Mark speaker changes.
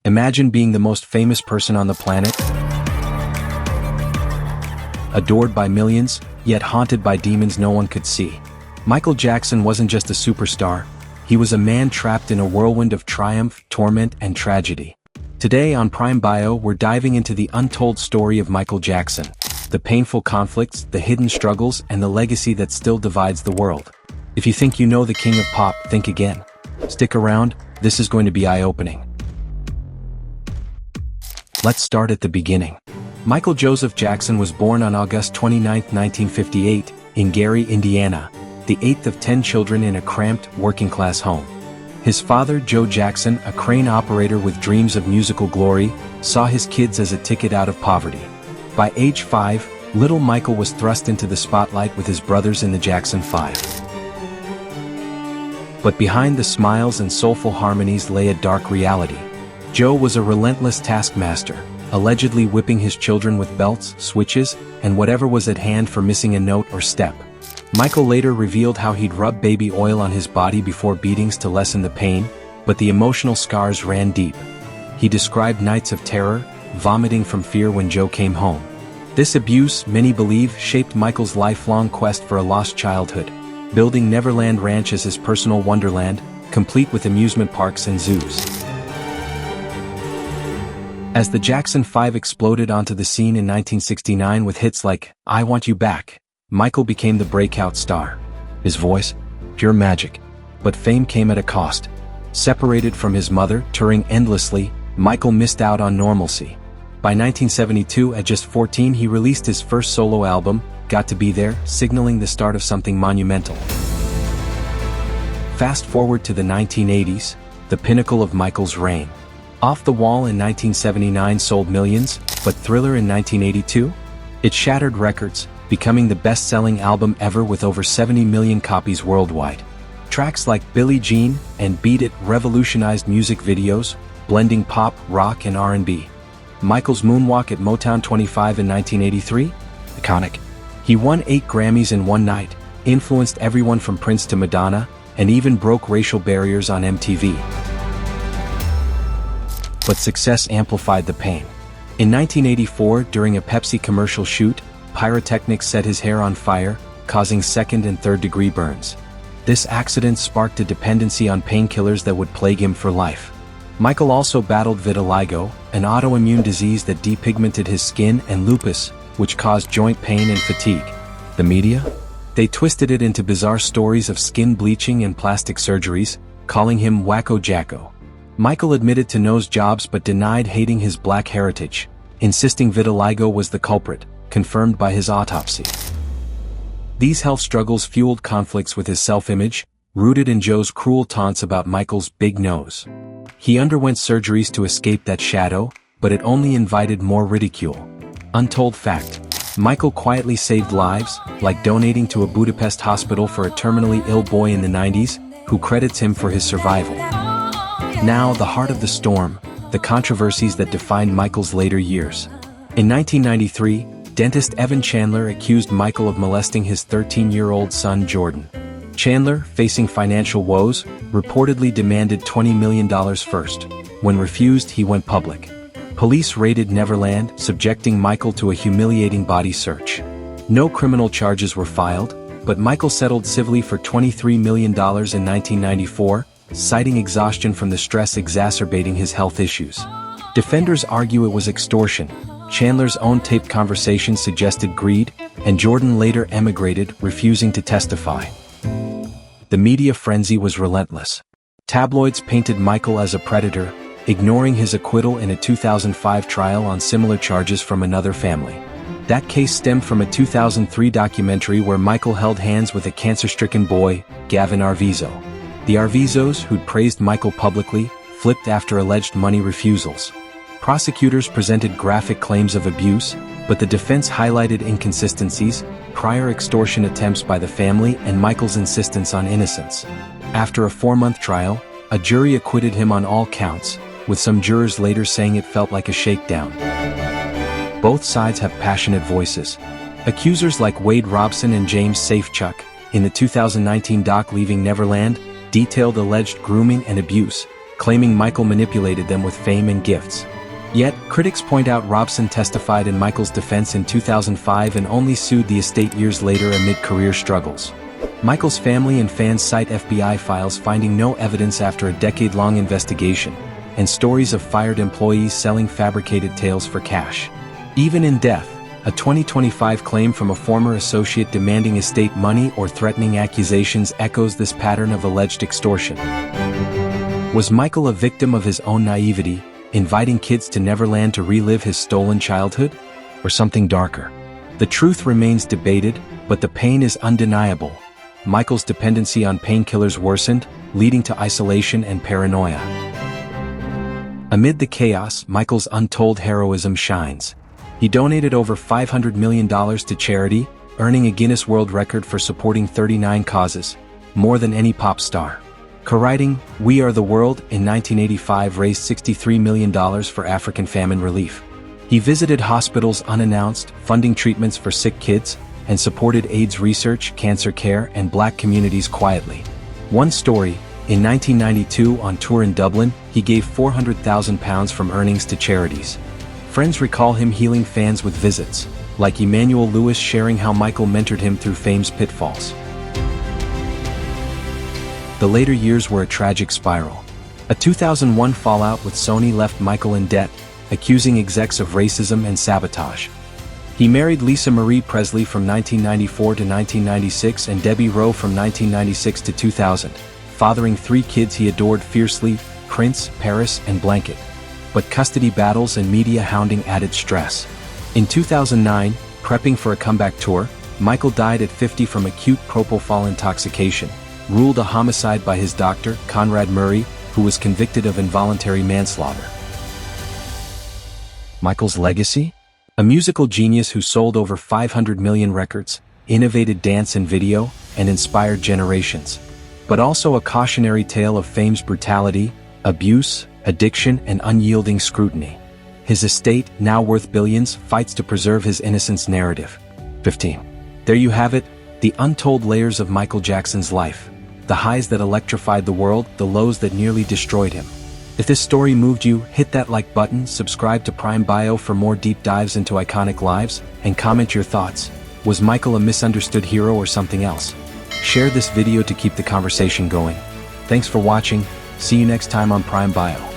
Speaker 1: Imagine being the most famous person on the planet, adored by millions, yet haunted by demons no one could see. Michael Jackson wasn't just a superstar, he was a man trapped in a whirlwind of triumph, torment, and tragedy. Today on Prime Bio, we're diving into the untold story of Michael Jackson, the painful conflicts, the hidden struggles, and the legacy that still divides the world. If you think you know the king of pop, think again. Stick around, this is going to be eye-opening. Let's start at the beginning. Michael Joseph Jackson was born on August 29, 1958, in Gary, Indiana, the eighth of 10 children in a cramped, working-class home. His father, Joe Jackson, a crane operator with dreams of musical glory, saw his kids as a ticket out of poverty. By age 5, little Michael was thrust into the spotlight with his brothers in the Jackson 5. But behind the smiles and soulful harmonies lay a dark reality. Joe was a relentless taskmaster, allegedly whipping his children with belts, switches, and whatever was at hand for missing a note or step. Michael later revealed how he'd rub baby oil on his body before beatings to lessen the pain, but the emotional scars ran deep. He described nights of terror, vomiting from fear when Joe came home. This abuse, many believe, shaped Michael's lifelong quest for a lost childhood, building Neverland Ranch as his personal wonderland, complete with amusement parks and zoos. As the Jackson 5 exploded onto the scene in 1969 with hits like I Want You Back, Michael became the breakout star. His voice, pure magic. But fame came at a cost. Separated from his mother, touring endlessly, Michael missed out on normalcy. By 1972, at just 14, he released his first solo album, Got to Be There, signaling the start of something monumental. Fast forward to the 1980s, the pinnacle of Michael's reign. Off the Wall in 1979 sold millions, but Thriller in 1982? It shattered records, becoming the best-selling album ever with over 70 million copies worldwide. Tracks like Billie Jean and Beat It revolutionized music videos, blending pop, rock, and R&B. Michael's moonwalk at Motown 25 in 1983? Iconic. He won 8 Grammys in one night, influenced everyone from Prince to Madonna, and even broke racial barriers on MTV. But success amplified the pain. In 1984, during a Pepsi commercial shoot, pyrotechnics set his hair on fire, causing second- and third-degree burns. This accident sparked a dependency on painkillers that would plague him for life. Michael also battled vitiligo, an autoimmune disease that depigmented his skin, and lupus, which caused joint pain and fatigue. The media? They twisted it into bizarre stories of skin bleaching and plastic surgeries, calling him Wacko Jacko. Michael admitted to nose jobs but denied hating his black heritage, insisting vitiligo was the culprit, confirmed by his autopsy. These health struggles fueled conflicts with his self-image, rooted in Joe's cruel taunts about Michael's big nose. He underwent surgeries to escape that shadow, but it only invited more ridicule. Untold fact: Michael quietly saved lives, like donating to a Budapest hospital for a terminally ill boy in the 90s, who credits him for his survival. Now, the heart of the storm, the controversies that defined Michael's later years. In 1993, dentist Evan Chandler accused Michael of molesting his 13-year-old son Jordan. Chandler, facing financial woes, reportedly demanded $20 million first. When refused, he went public. Police raided Neverland, subjecting Michael to a humiliating body search. No criminal charges were filed, but Michael settled civilly for $23 million in 1994, citing exhaustion from the stress exacerbating his health issues. Defenders argue it was extortion. Chandler's own taped conversations suggested greed, and Jordan later emigrated, refusing to testify. The media frenzy was relentless. Tabloids painted Michael as a predator, ignoring his acquittal in a 2005 trial on similar charges from another family. That case stemmed from a 2003 documentary where Michael held hands with a cancer-stricken boy, Gavin Arvizo. The Arvizos, who'd praised Michael publicly, flipped after alleged money refusals. Prosecutors presented graphic claims of abuse, but the defense highlighted inconsistencies, prior extortion attempts by the family, and Michael's insistence on innocence. After a 4-month trial, a jury acquitted him on all counts, with some jurors later saying it felt like a shakedown. Both sides have passionate voices. Accusers like Wade Robson and James Safechuck, in the 2019 doc Leaving Neverland, detailed alleged grooming and abuse, claiming Michael manipulated them with fame and gifts. Yet, critics point out Robson testified in Michael's defense in 2005 and only sued the estate years later amid career struggles. Michael's family and fans cite FBI files finding no evidence after a decade-long investigation, and stories of fired employees selling fabricated tales for cash. Even in death, a 2025 claim from a former associate demanding estate money or threatening accusations echoes this pattern of alleged extortion. Was Michael a victim of his own naivety, inviting kids to Neverland to relive his stolen childhood? Or something darker? The truth remains debated, but the pain is undeniable. Michael's dependency on painkillers worsened, leading to isolation and paranoia. Amid the chaos, Michael's untold heroism shines. He donated over $500 million to charity, earning a Guinness World Record for supporting 39 causes, more than any pop star. Co-writing "We Are the World" in 1985 raised $63 million for African famine relief. He visited hospitals unannounced, funding treatments for sick kids, and supported AIDS research, cancer care, and Black communities quietly. One story, in 1992 on tour in Dublin, he gave £400,000 from earnings to charities. Friends recall him healing fans with visits, like Emmanuel Lewis sharing how Michael mentored him through fame's pitfalls. The later years were a tragic spiral. A 2001 fallout with Sony left Michael in debt, accusing execs of racism and sabotage. He married Lisa Marie Presley from 1994 to 1996 and Debbie Rowe from 1996 to 2000, fathering 3 kids he adored fiercely: Prince, Paris, and Blanket. But custody battles and media hounding added stress. In 2009, prepping for a comeback tour, Michael died at 50 from acute propofol intoxication, ruled a homicide by his doctor, Conrad Murray, who was convicted of involuntary manslaughter. Michael's legacy? A musical genius who sold over 500 million records, innovated dance and video, and inspired generations. But also a cautionary tale of fame's brutality, abuse, addiction, and unyielding scrutiny. His estate, now worth billions, fights to preserve his innocence narrative. 15. There you have it, the untold layers of Michael Jackson's life. The highs that electrified the world, the lows that nearly destroyed him. If this story moved you, hit that like button, subscribe to Prime Bio for more deep dives into iconic lives, and comment your thoughts. Was Michael a misunderstood hero or something else? Share this video to keep the conversation going. Thanks for watching. See you next time on Prime Bio.